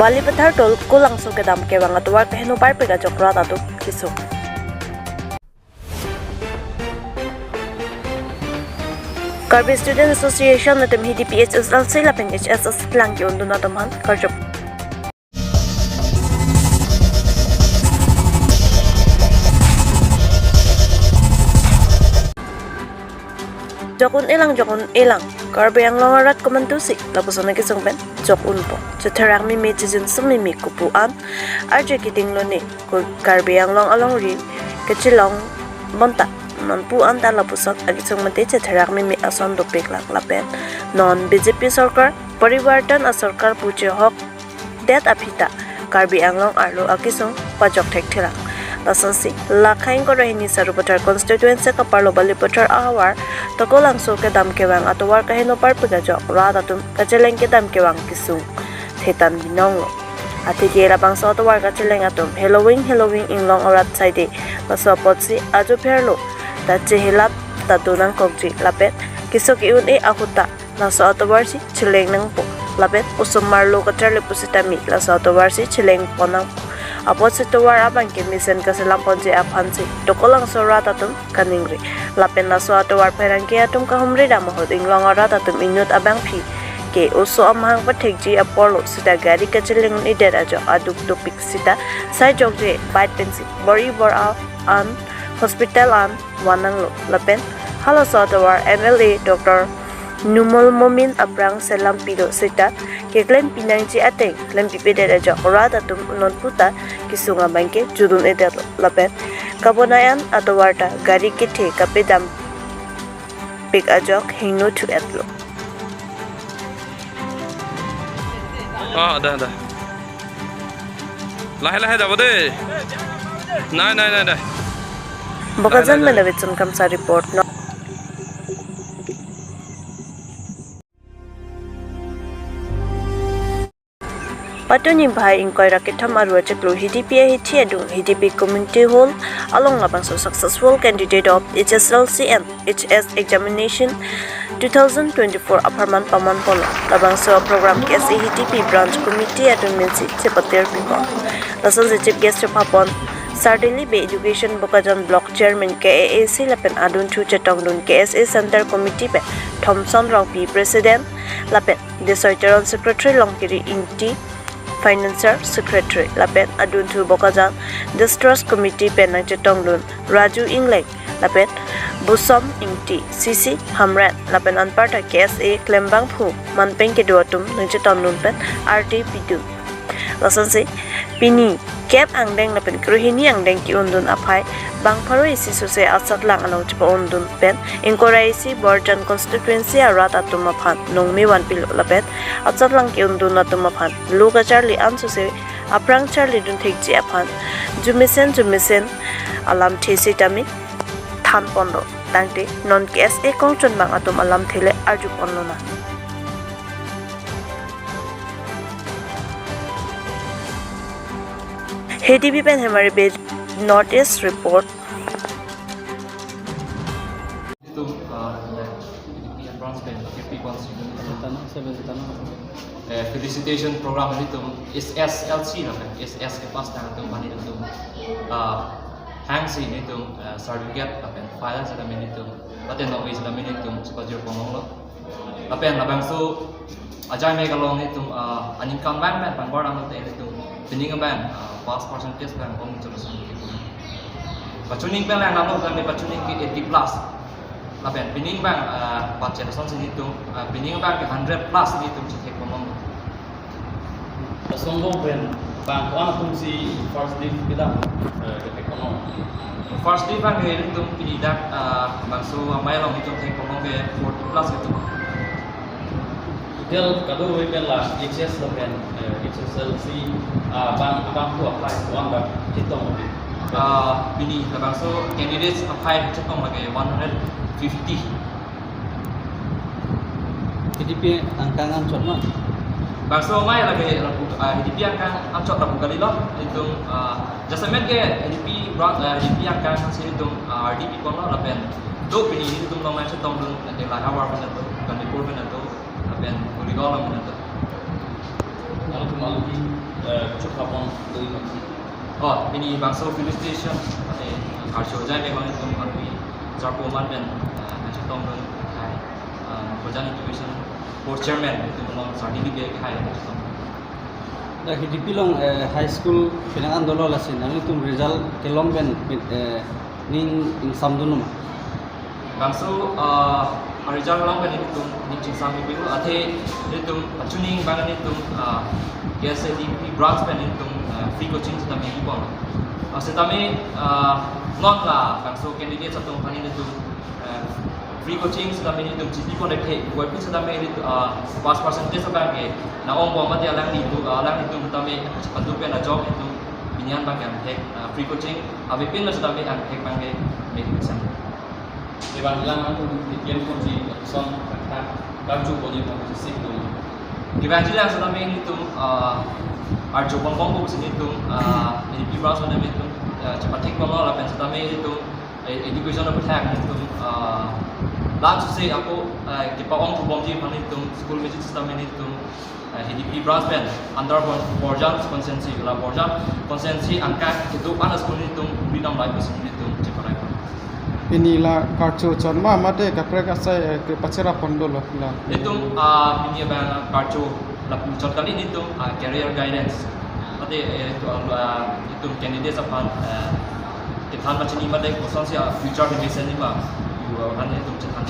Bali Pathar Tol Kulang Sukedam Kewang Atwar Kaheno Parpega Jokra Tatu Kisu. Karbi Student Association na tem HDPH SLC lapeng HSS lang ki undo na tamhan karjop. Jokun ilang karbi ang longarat komantusik lapusan na kisong ben jokun po ceterak mi mejizin semi mi kupuan arje kiting loni karbi ang long along ri kecilong bonta non puan ta lapusak agisong mate ceterak mi ason dopik lak lapen non BJP sarkar pariwartan a sarkar puche hok Adap Abirta karbi ang long arlo agisong pajok thek thirang Lasansi, lakhain ko rahini sarupatar constituency ka parlo Bali Pathar awar takolang so kedam kewang atowar kahino parpega jok radatum kaceleng kedam kewang kisung thetan binong ati kera bang so atowar kaceleng atum Halloween inglong orat side laso potsi aju pherlo ta chehilap tatunang kokji lapet kisok iun e ahuta laso atowar si chileng nang po lapet usum marlo kacerle pusitami laso atowar si chileng ponang Apot si tuwar abang kimisen kasi lampon si apansi. Tokolang so ratatum kaningri. Lapen na so atuwar perang ki atum kahumri damahod inglong ratatum inyut abang pi. Ke uso amahang pathegji apolo sita gari kaciling idet ajo aduk topik sita. Sai jogje bite pensi. Bori bor an hospital an wanang lo. Lapen halo so atuwar MLA Dr. Numol Momin Abrang Selam Pido Sita ke klem pinang ci ateng klem pipede aja orada tum non puta kisunga bangke judun edat lapet kabonayan atau warta gari kithe kapedam pik ajok hingno tu etlo ada lahe jabo de nai bakajan menawit kam sa report no Patuni bhai inquire raketam aru chaklo HDP HDP community hall along labang so successful candidate of HSLC and HS examination 2024 aparman paman polo labang so program ke HDP branch committee atun minsi chepater pingo lasan se chief guest papon Certainly be education bokajan block chairman KAAC lapen adun chu chetong dun KSA center committee pe Thompson Rongpi president lapen desoiteron secretary longkiri inti Financier Secretary Lapen Adun Thu Bokajan Distrust Committee Penang Chetong Dun Raju Inglek Lapen Busom Ingti CC Hamrat Lapen Anparta KSA Klembang Phu Manpeng Keduatum Nang Chetong Dun Pen RT Pidu Lasansi Pini Kep Angdeng Lapen Kruhini Angdeng Ki Undun Apai Bang Paro isi suse asat lang anong cepa undun pen Inkorai isi Borjan constituency arat atumaphan Nongmi wan pilo lapet Asat lang ki undun atumaphan Luka Charlie an suse Aprang Charlie dun thikji aphan Jumisen Alam thisi tami Than pondo Tangti non KSA kongchun bang atum alam thile arju pondo na HDP pen हमारे beige notice report itu felicitation program itu SSLC lah kan SS ke pas tangan tu mana itu hang sih itu certificate lah kan file sudah mana itu paten no wis sudah mana itu sebagai pengomong lo apa yang labang so ajai mega long itu income bank orang itu tinggal bank pass percentage kan kong terus pacuning bang lang namo kami pacuning ki 80 plus laben pining bang budget son sini tu pining bang ki 100 plus ni tu cek komong sombong ben bang ko ana tum si first day kita komong first day bang ni tu ki dak bang so amai long itu cek komong ke 40 plus itu Del kado we ben la HS laben HSLC bang ko apply to anda kitong bini labang so candidates apply cetong lagi 150 HDP angkangan cuma bang so mai lagi HDP angkang amcot rabu kali loh itu jasamen ke HDP HDP angkang sini itu RDP kono laben do bini itu nomor cetong dun nanti lah awar mana tu kan di kurban itu laben kuligolang mana tu kalau cuma lagi chukapon doi ma ini bangsa felicitation ate karjo jai me bang itu kami jarpo man ben ajatong non hai projan education board chairman itu non certificate hai dah hidipilong high school pinangan dolo lasin nang itum result kelong ben ning samdunum bangsa result lang ben itu ning sami biru ate itu tuning bangan itu KSDP branch ben itu free coaching sa kami ipon sa kami non la bangsa candidate sa tong kanin itu free coaching sa kami itu GP ko nekhe web sa kami itu pass percentage sa kami na ong mati alang itu kami patupe na job itu binyan bang yang free coaching abi pin sa kami ang hek bang make sense Iban ilang aku dikian kunci son kata baju punya kunci sih tu. Evangelia sa kami itu arjo pong ko sini itu ini pibras na itu cepat hek pong la pen sa kami itu education of attack itu lahat say ako kipaong tubong di pan itu school visit sa kami itu HDP branch pen under Borjan consensi la Borjan consensi angka itu anas school itu binang life sini itu cepat Inilah kartu conma mate kapreka saya ke pacera pondolo lah. Itu ini bang kartu la pucot kali itu career guidance. Ate itu candidate apa kita macam ni mate kosan sia future investment ni ba. Kan itu cetan